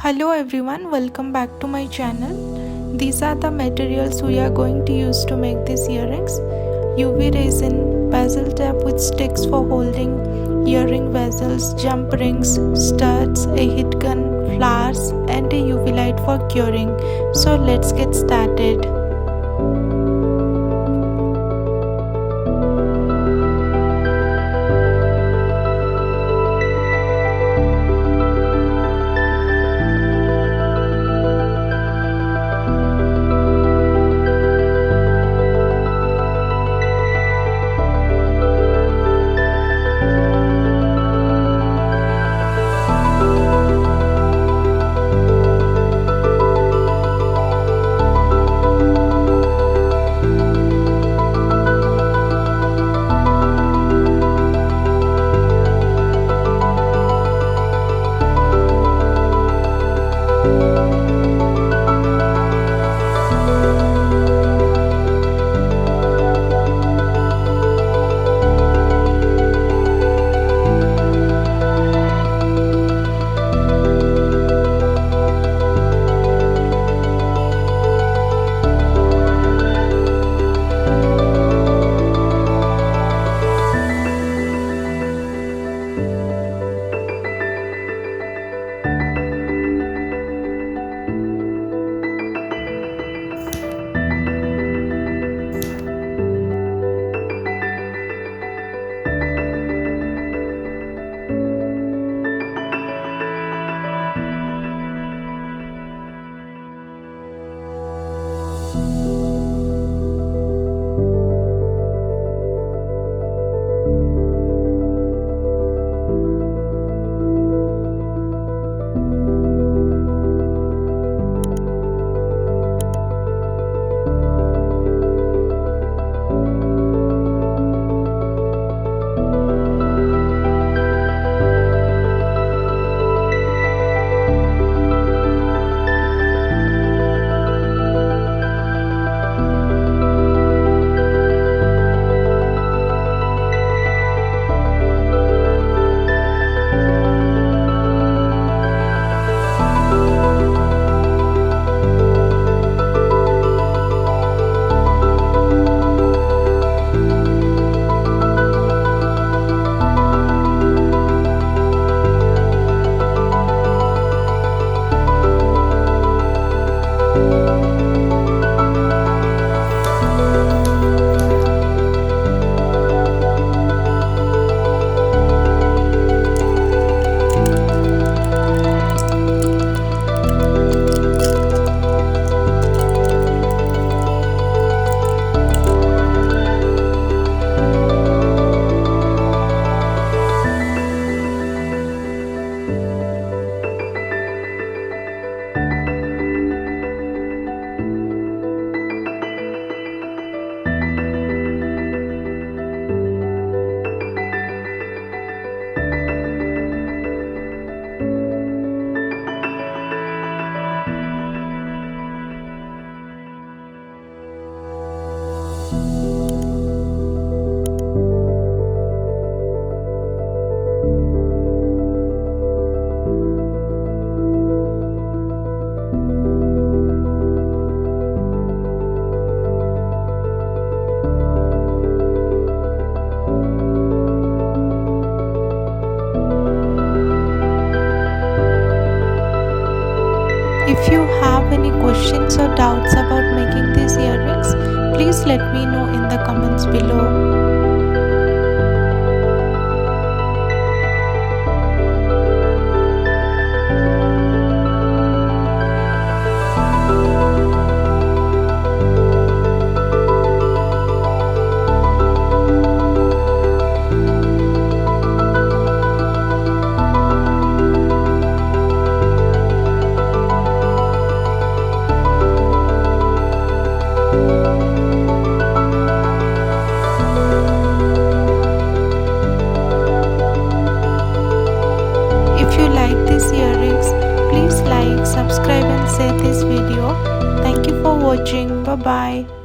Hello everyone, welcome back to my channel. These are the materials we are going to use to make these earrings. UV resin, bezel tab with sticks for holding earring bezels, jump rings, studs, a heat gun, flowers and a UV light for curing. So let's get started. If you have any questions or doubts about making these earrings, please let me know in the comments below. Subscribe and share this video. Thank you for watching. Bye bye.